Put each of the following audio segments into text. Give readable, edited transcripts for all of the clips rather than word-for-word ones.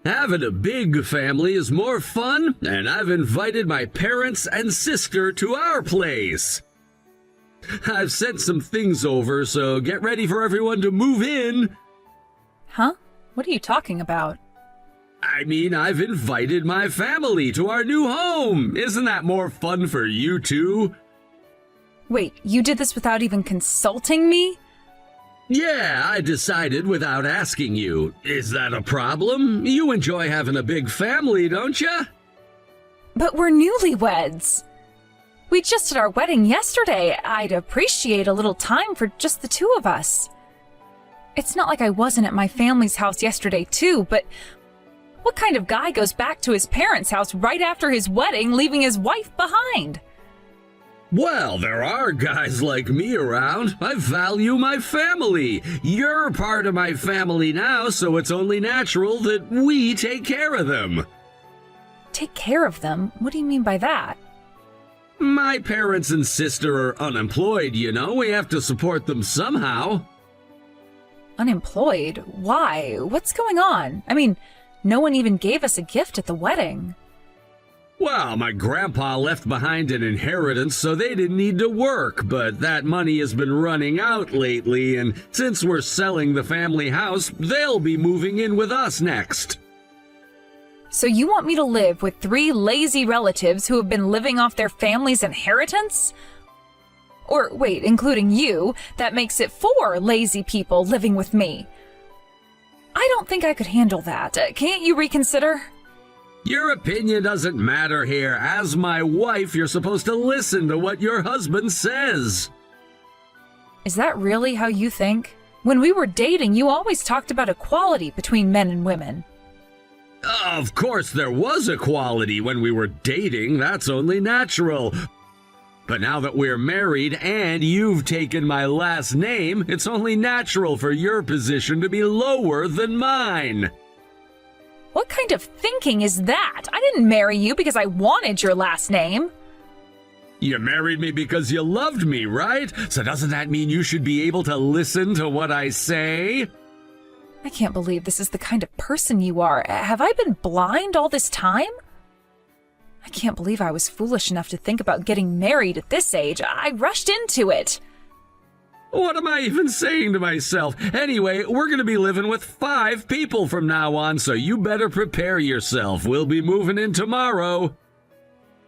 Having a big family is more fun, and I've invited my parents and sister to our place. I've sent some things over, so get ready for everyone to move in. Huh? What are you talking about? I mean, I've invited my family to our new home. Isn't that more fun for you two? Wait, you did this without even consulting me? Yeah, I decided without asking you. Is that a problem? You enjoy having a big family, don't you? But we're newlyweds. We just did our wedding yesterday. I'd appreciate a little time for just the two of us. It's not like I wasn't at my family's house yesterday too, but what kind of guy goes back to his parents' house right after his wedding, leaving his wife behind? Well, there are guys like me around. I value my family. You're part of my family now, so it's only natural that we take care of them. Take care of them? What do you mean by that? My parents and sister are unemployed, you know. We have to support them somehow. Unemployed? Why? What's going on? I mean, no one even gave us a gift at the wedding. Well, my grandpa left behind an inheritance, so they didn't need to work, but that money has been running out lately, and since we're selling the family house, they'll be moving in with us next. So you want me to live with 3 lazy relatives who have been living off their family's inheritance? Or, wait, including you, that makes it 4 lazy people living with me. I don't think I could handle that. Can't you reconsider? Your opinion doesn't matter here. As my wife, you're supposed to listen to what your husband says. Is that really how you think? When we were dating, you always talked about equality between men and women. Of course, there was equality when we were dating. That's only natural. But now that we're married and you've taken my last name, it's only natural for your position to be lower than mine. What kind of thinking is that? I didn't marry you because I wanted your last name. You married me because you loved me, right? So doesn't that mean you should be able to listen to what I say? I can't believe this is the kind of person you are. Have I been blind all this time? I can't believe I was foolish enough to think about getting married at this age. I rushed into it. What am I even saying to myself? Anyway, we're going to be living with 5 people from now on, so you better prepare yourself. We'll be moving in tomorrow.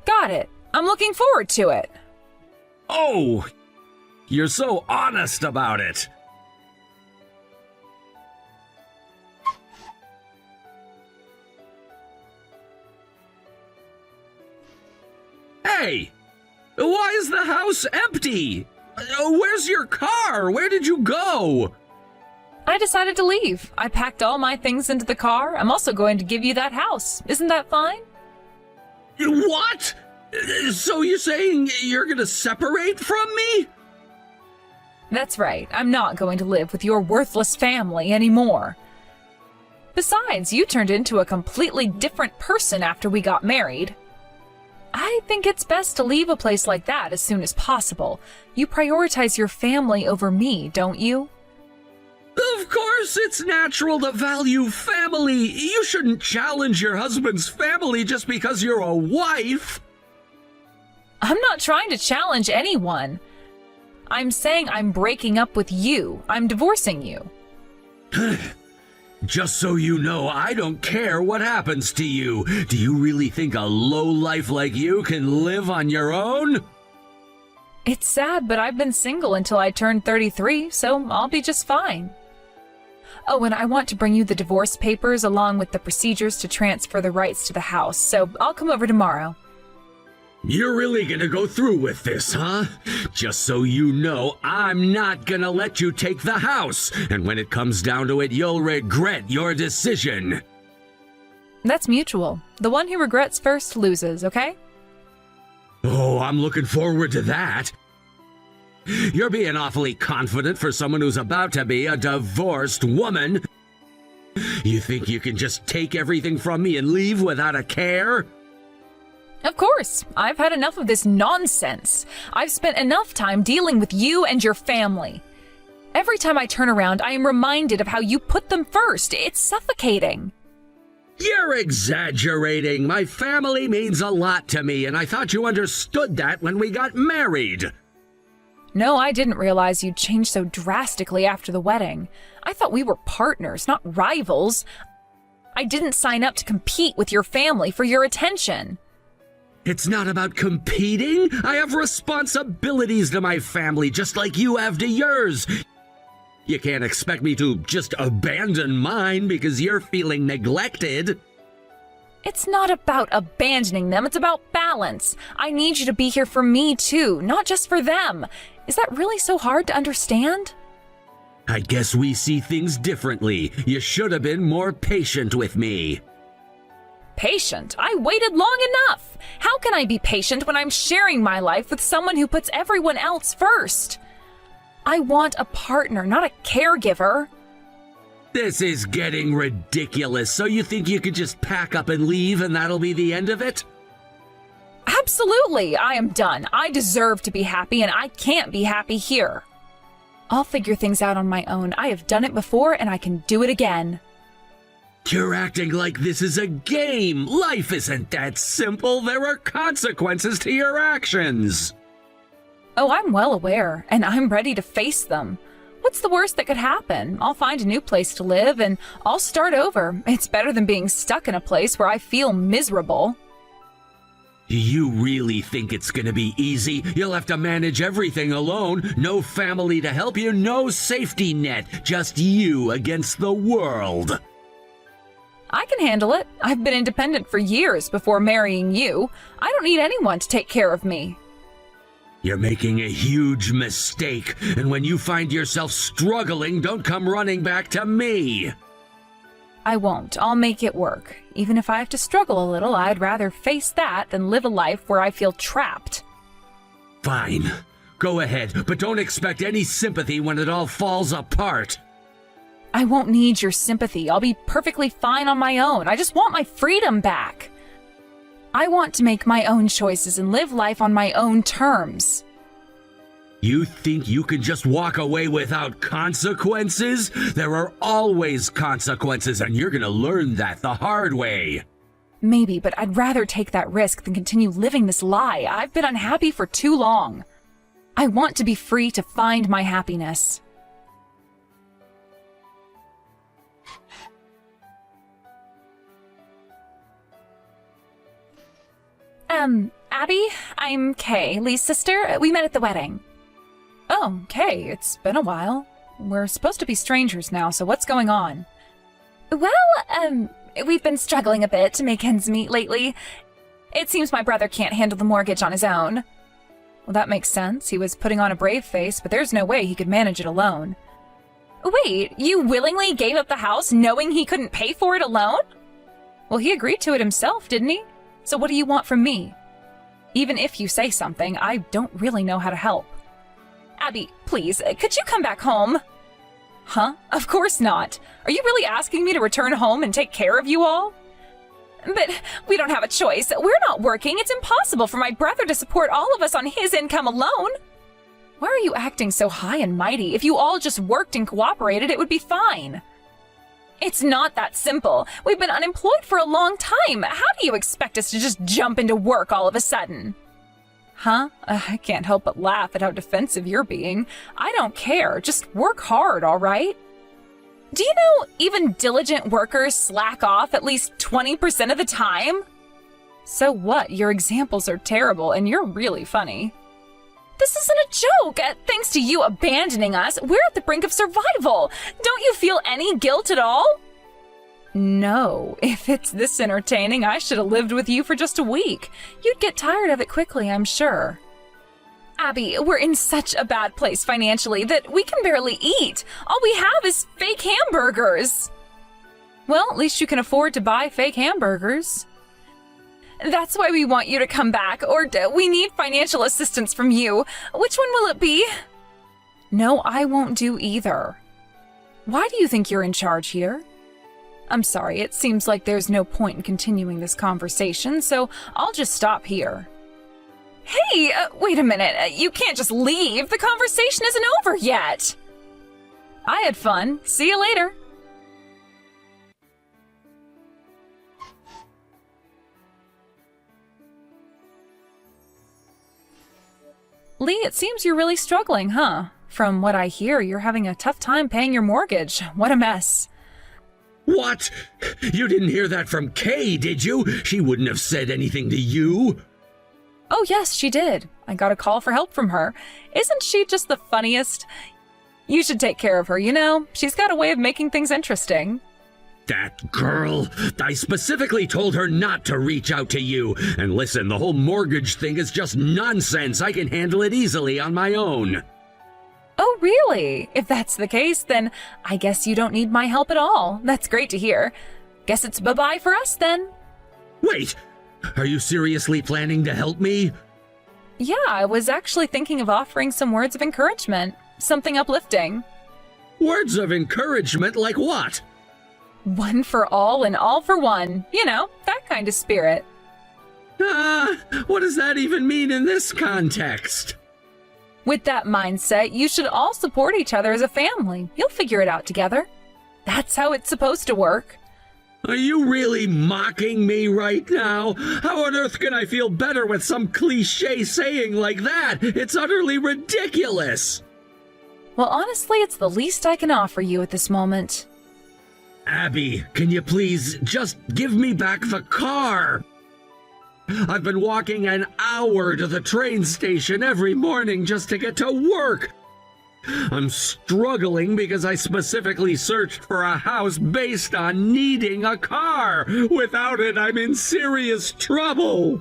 Got it. I'm looking forward to it. Oh, you're so honest about it. Hey, why is the house empty? Where's your car? Where did you go? I decided to leave. I packed all my things into the car. I'm also going to give you that house. Isn't that fine? What? So you're saying you're going to separate from me? That's right. I'm not going to live with your worthless family anymore. Besides, you turned into a completely different person after we got married. I think it's best to leave a place like that as soon as possible. You prioritize your family over me, don't you? Of course, it's natural to value family. You shouldn't challenge your husband's family just because you're a wife. I'm not trying to challenge anyone. I'm saying I'm breaking up with you. I'm divorcing you. Just so you know, I don't care what happens to you. Do you really think a lowlife like you can live on your own? It's sad, but I've been single until I turned 33, so I'll be just fine. Oh, and I want to bring you the divorce papers along with the procedures to transfer the rights to the house, so I'll come over tomorrow. You're really gonna go through with this, huh? Just so you know, I'm not gonna let you take the house, and when it comes down to it, you'll regret your decision. That's mutual. The one who regrets first loses, okay? Oh, I'm looking forward to that. You're being awfully confident for someone who's about to be a divorced woman. You think you can just take everything from me and leave without a care? Of course. I've had enough of this nonsense. I've spent enough time dealing with you and your family. Every time I turn around, I am reminded of how you put them first. It's suffocating. You're exaggerating. My family means a lot to me, and I thought you understood that when we got married. No, I didn't realize you'd changed so drastically after the wedding. I thought we were partners, not rivals. I didn't sign up to compete with your family for your attention. It's not about competing. I have responsibilities to my family, just like you have to yours. You can't expect me to just abandon mine because you're feeling neglected. It's not about abandoning them, it's about balance. I need you to be here for me too, not just for them. Is that really so hard to understand? I guess we see things differently. You should have been more patient with me. Patient? I waited long enough. How can I be patient when I'm sharing my life with someone who puts everyone else first? I want a partner, not a caregiver. This is getting ridiculous. So you think you could just pack up and leave and that'll be the end of it? Absolutely, I am done. I deserve to be happy and I can't be happy here. I'll figure things out on my own. I have done it before and I can do it again. You're acting like this is a game. Life isn't that simple. There are consequences to your actions. Oh, I'm well aware, and I'm ready to face them. What's the worst that could happen? I'll find a new place to live and I'll start over. It's better than being stuck in a place where I feel miserable. Do you really think it's gonna be easy? You'll have to manage everything alone. No family to help you, no safety net. Just you against the world. I can handle it. I've been independent for years before marrying you. I don't need anyone to take care of me. You're making a huge mistake, and when you find yourself struggling, don't come running back to me. I won't. I'll make it work. Even if I have to struggle a little, I'd rather face that than live a life where I feel trapped. Fine. Go ahead, but don't expect any sympathy when it all falls apart. I won't need your sympathy. I'll be perfectly fine on my own. I just want my freedom back. I want to make my own choices and live life on my own terms. You think you can just walk away without consequences? There are always consequences, and you're gonna learn that the hard way. Maybe, but I'd rather take that risk than continue living this lie. I've been unhappy for too long. I want to be free to find my happiness. Abby, I'm Kay, Lee's sister. We met at the wedding. Oh, Kay, it's been a while. We're supposed to be strangers now, so what's going on? Well, we've been struggling a bit to make ends meet lately. It seems my brother can't handle the mortgage on his own. Well, that makes sense. He was putting on a brave face, but there's no way he could manage it alone. Wait, you willingly gave up the house knowing he couldn't pay for it alone? Well, he agreed to it himself, didn't he? So what do you want from me? Even if you say something, I don't really know how to help. Abby, please, could you come back home? Huh? Of course not. Are you really asking me to return home and take care of you all? But we don't have a choice. We're not working. It's impossible for my brother to support all of us on his income alone. Why are you acting so high and mighty? If you all just worked and cooperated, it would be fine. It's not that simple. We've been unemployed for a long time. How do you expect us to just jump into work all of a sudden? Huh? I can't help but laugh at how defensive you're being. I don't care. Just work hard, all right? Do you know even diligent workers slack off at least 20% of the time? So what? Your examples are terrible, and you're really funny. This isn't a joke. Thanks to you abandoning us, we're at the brink of survival. Don't you feel any guilt at all? No. If it's this entertaining, I should have lived with you for just a week. You'd get tired of it quickly, I'm sure. Abby, we're in such a bad place financially that we can barely eat. All we have is fake hamburgers. Well, at least you can afford to buy fake hamburgers. That's why we want you to come back, or we need financial assistance from you. Which one will it be? No, I won't do either. Why do you think you're in charge here? I'm sorry, it seems like there's no point in continuing this conversation, so I'll just stop here. Hey, wait a minute. You can't just leave. The conversation isn't over yet. I had fun. See you later. Lee, it seems you're really struggling, huh? From what I hear, you're having a tough time paying your mortgage. What a mess. What? You didn't hear that from Kay, did you? She wouldn't have said anything to you. Oh, yes, she did. I got a call for help from her. Isn't she just the funniest? You should take care of her, you know? She's got a way of making things interesting. That girl! I specifically told her not to reach out to you. And listen, the whole mortgage thing is just nonsense. I can handle it easily on my own. Oh, really? If that's the case, then I guess you don't need my help at all. That's great to hear. Guess it's bye-bye for us, then. Wait! Are you seriously planning to help me? Yeah, I was actually thinking of offering some words of encouragement. Something uplifting. Words of encouragement like what? One for all and all for one. You know, that kind of spirit. What does that even mean in this context? With that mindset, you should all support each other as a family. You'll figure it out together. That's how it's supposed to work. Are you really mocking me right now? How on earth can I feel better with some cliche saying like that? It's utterly ridiculous. Well, honestly, it's the least I can offer you at this moment. Abby, can you please just give me back the car? I've been walking an hour to the train station every morning just to get to work. I'm struggling because I specifically searched for a house based on needing a car. Without it, I'm in serious trouble.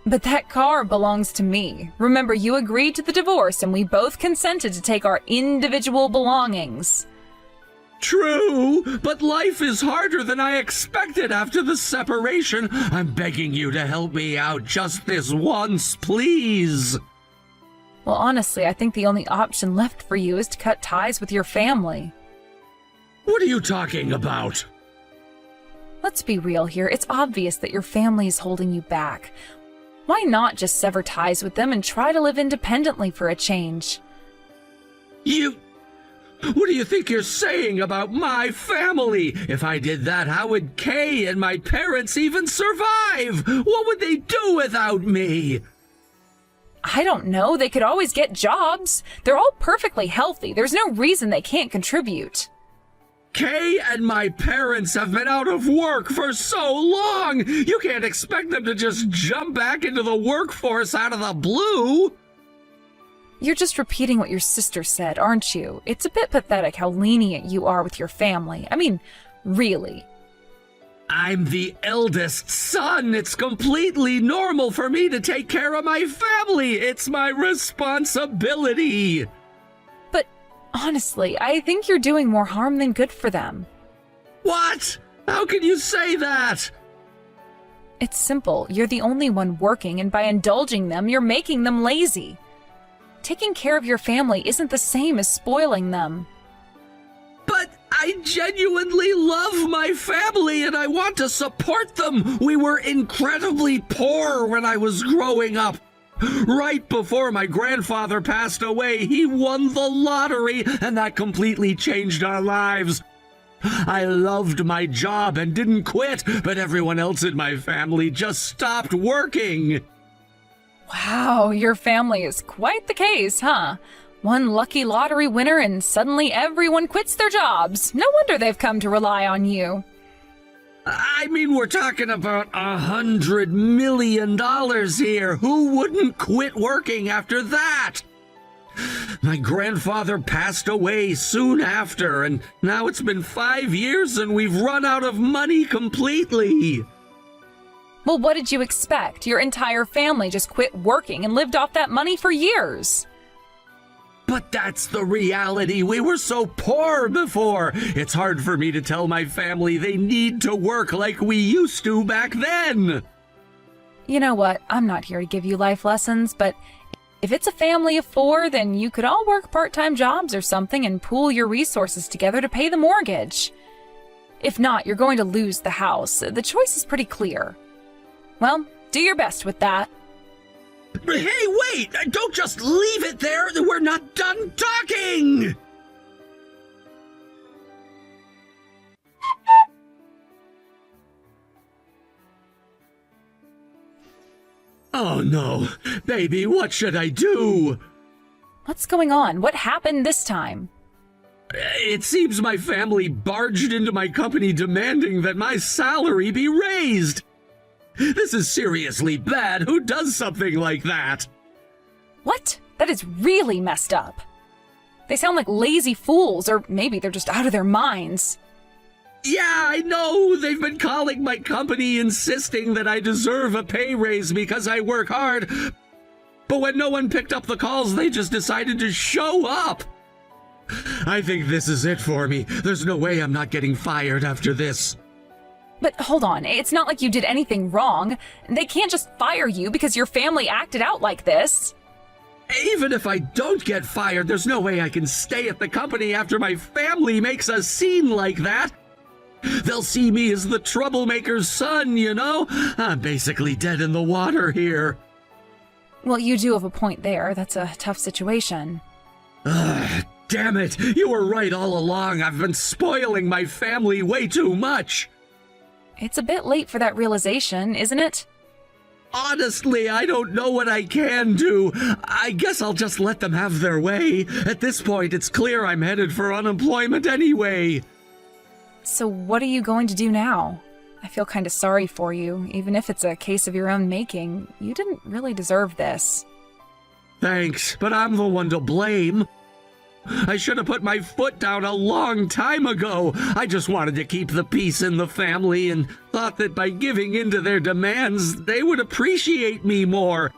But that car belongs to me. Remember, you agreed to the divorce and we both consented to take our individual belongings. True, but life is harder than I expected after the separation. I'm begging you to help me out just this once, please. Well, honestly, I think the only option left for you is to cut ties with your family. What are you talking about? Let's be real here. It's obvious that your family is holding you back. Why not just sever ties with them and try to live independently for a change? What do you think you're saying about my family? If I did that, how would Kay and my parents even survive? What would they do without me? I don't know. They could always get jobs. They're all perfectly healthy. There's no reason they can't contribute. Kay and my parents have been out of work for so long. You can't expect them to just jump back into the workforce out of the blue. You're just repeating what your sister said, aren't you? It's a bit pathetic how lenient you are with your family. I mean, really. I'm the eldest son. It's completely normal for me to take care of my family. It's my responsibility. But honestly, I think you're doing more harm than good for them. What? How can you say that? It's simple. You're the only one working, and by indulging them, you're making them lazy. Taking care of your family isn't the same as spoiling them. But I genuinely love my family and I want to support them. We were incredibly poor when I was growing up. Right before my grandfather passed away, he won the lottery and that completely changed our lives. I loved my job and didn't quit, but everyone else in my family just stopped working. Wow, your family is quite the case, huh? One lucky lottery winner and suddenly everyone quits their jobs. No wonder they've come to rely on you. I mean, we're talking about $100 million here. Who wouldn't quit working after that? My grandfather passed away soon after, and now it's been 5 years and we've run out of money completely. Well, what did you expect? Your entire family just quit working and lived off that money for years. But that's the reality. We were so poor before. It's hard for me to tell my family they need to work like we used to back then. You know what? I'm not here to give you life lessons, but if it's a family of 4, then you could all work part-time jobs or something and pool your resources together to pay the mortgage. If not, you're going to lose the house. The choice is pretty clear. Well, do your best with that. Hey, wait! Don't just leave it there! We're not done talking! Oh no, baby, what should I do? What's going on? What happened this time? It seems my family barged into my company demanding that my salary be raised. This is seriously bad. Who does something like that? What? That is really messed up. They sound like lazy fools, or maybe they're just out of their minds. Yeah, I know. They've been calling my company, insisting that I deserve a pay raise because I work hard. But when no one picked up the calls, they just decided to show up. I think this is it for me. There's no way I'm not getting fired after this. But hold on, it's not like you did anything wrong. They can't just fire you because your family acted out like this. Even if I don't get fired, there's no way I can stay at the company after my family makes a scene like that. They'll see me as the troublemaker's son, you know? I'm basically dead in the water here. Well, you do have a point there. That's a tough situation. Damn it! You were right all along. I've been spoiling my family way too much. It's a bit late for that realization, isn't it? Honestly, I don't know what I can do. I guess I'll just let them have their way. At this point, it's clear I'm headed for unemployment anyway. So what are you going to do now? I feel kind of sorry for you, even if it's a case of your own making. You didn't really deserve this. Thanks, but I'm the one to blame. I should have put my foot down a long time ago. I just wanted to keep the peace in the family and thought that by giving in to their demands, they would appreciate me more.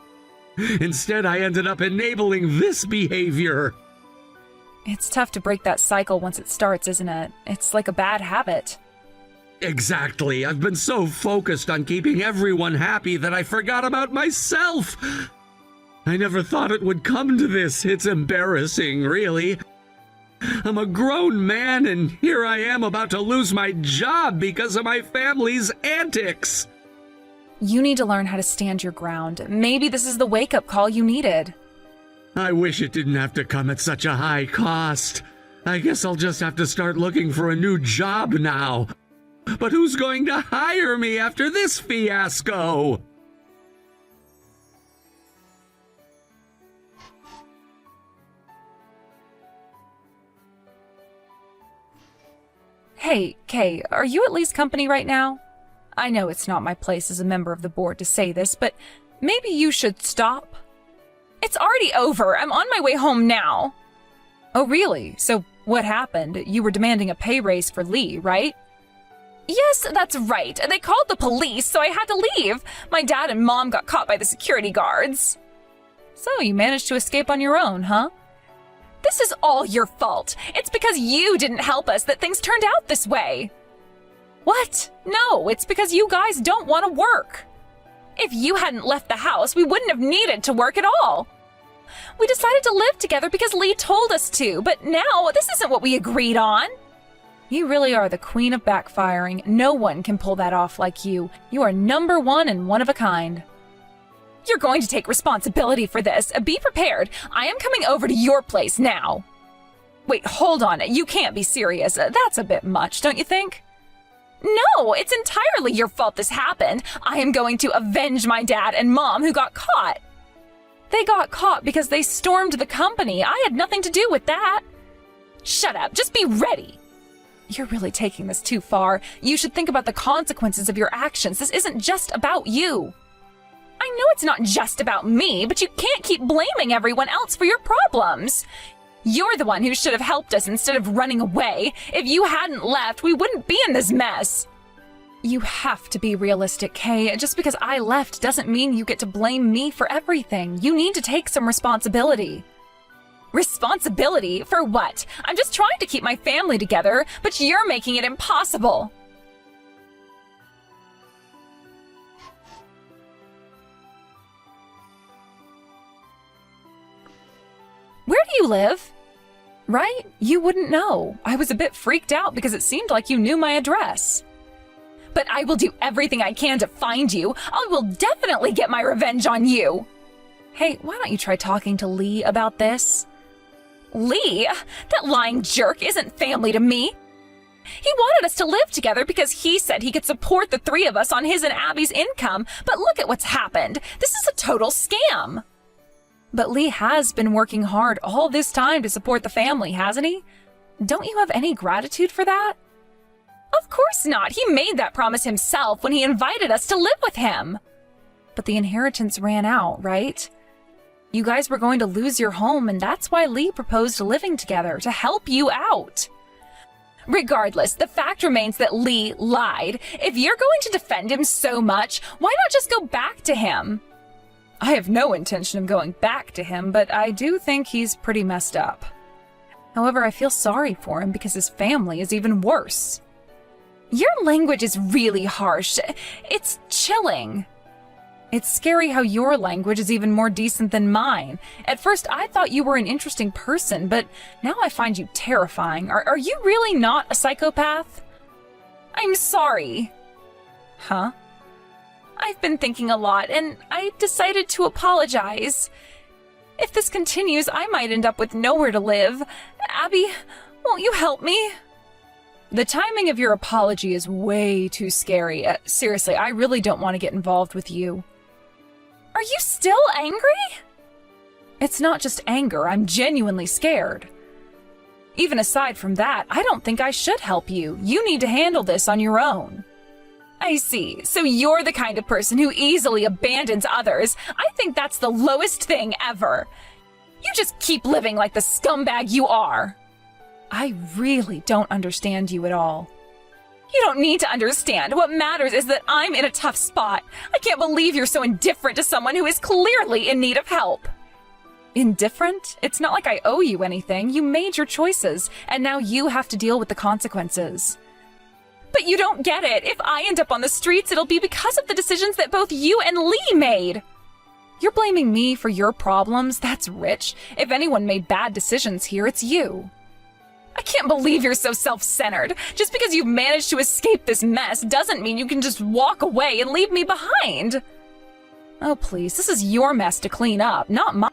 Instead, I ended up enabling this behavior. It's tough to break that cycle once it starts, isn't it? It's like a bad habit. Exactly. I've been so focused on keeping everyone happy that I forgot about myself. I never thought it would come to this. It's embarrassing, really. I'm a grown man, and here I am about to lose my job because of my family's antics. You need to learn how to stand your ground. Maybe this is the wake-up call you needed. I wish it didn't have to come at such a high cost. I guess I'll just have to start looking for a new job now. But who's going to hire me after this fiasco? Hey, Kay, are you at Lee's company right now? I know it's not my place as a member of the board to say this, but maybe you should stop. It's already over. I'm on my way home now. Oh, really? So what happened? You were demanding a pay raise for Lee, right? Yes, that's right. They called the police, so I had to leave. My dad and mom got caught by the security guards. So you managed to escape on your own, huh? This is all your fault. It's because you didn't help us that things turned out this way. What? No, it's because you guys don't want to work. If you hadn't left the house, we wouldn't have needed to work at all. We decided to live together because Lee told us to, but now this isn't what we agreed on. You really are the queen of backfiring. No one can pull that off like you. You are number one and one of a kind. You're going to take responsibility for this. Be prepared. I am coming over to your place now. Wait, hold on. You can't be serious. That's a bit much, don't you think? No, it's entirely your fault this happened. I am going to avenge my dad and mom who got caught. They got caught because they stormed the company. I had nothing to do with that. Shut up. Just be ready. You're really taking this too far. You should think about the consequences of your actions. This isn't just about you. I know it's not just about me, but you can't keep blaming everyone else for your problems. You're the one who should have helped us instead of running away. If you hadn't left, we wouldn't be in this mess. You have to be realistic, Kay. Just because I left doesn't mean you get to blame me for everything. You need to take some responsibility. Responsibility? For what? I'm just trying to keep my family together, but you're making it impossible. Where do you live? Right? You wouldn't know. I was a bit freaked out because it seemed like you knew my address. But I will do everything I can to find you. I will definitely get my revenge on you. Hey, why don't you try talking to Lee about this? Lee? That lying jerk isn't family to me. He wanted us to live together because he said he could support the three of us on his and Abby's income, but look at what's happened. This is a total scam. But Lee has been working hard all this time to support the family, hasn't he? Don't you have any gratitude for that? Of course not. He made that promise himself when he invited us to live with him. But the inheritance ran out, right? You guys were going to lose your home, and that's why Lee proposed living together, to help you out. Regardless, the fact remains that Lee lied. If you're going to defend him so much, why not just go back to him? I have no intention of going back to him, but I do think he's pretty messed up. However, I feel sorry for him because his family is even worse. Your language is really harsh. It's chilling. It's scary how your language is even more decent than mine. At first, I thought you were an interesting person, but now I find you terrifying. Are you really not a psychopath? I'm sorry. Huh? I've been thinking a lot, and I decided to apologize. If this continues, I might end up with nowhere to live. Abby, won't you help me? The timing of your apology is way too scary. Seriously, I really don't want to get involved with you. Are you still angry? It's not just anger, I'm genuinely scared. Even aside from that, I don't think I should help you. You need to handle this on your own. I see. So you're the kind of person who easily abandons others. I think that's the lowest thing ever. You just keep living like the scumbag you are. I really don't understand you at all. You don't need to understand. What matters is that I'm in a tough spot. I can't believe you're so indifferent to someone who is clearly in need of help. Indifferent? It's not like I owe you anything. You made your choices, and now you have to deal with the consequences. But you don't get it. If I end up on the streets, it'll be because of the decisions that both you and Lee made. You're blaming me for your problems? That's rich. If anyone made bad decisions here, it's you. I can't believe you're so self-centered. Just because you've managed to escape this mess doesn't mean you can just walk away and leave me behind. Oh, please, this is your mess to clean up, not mine.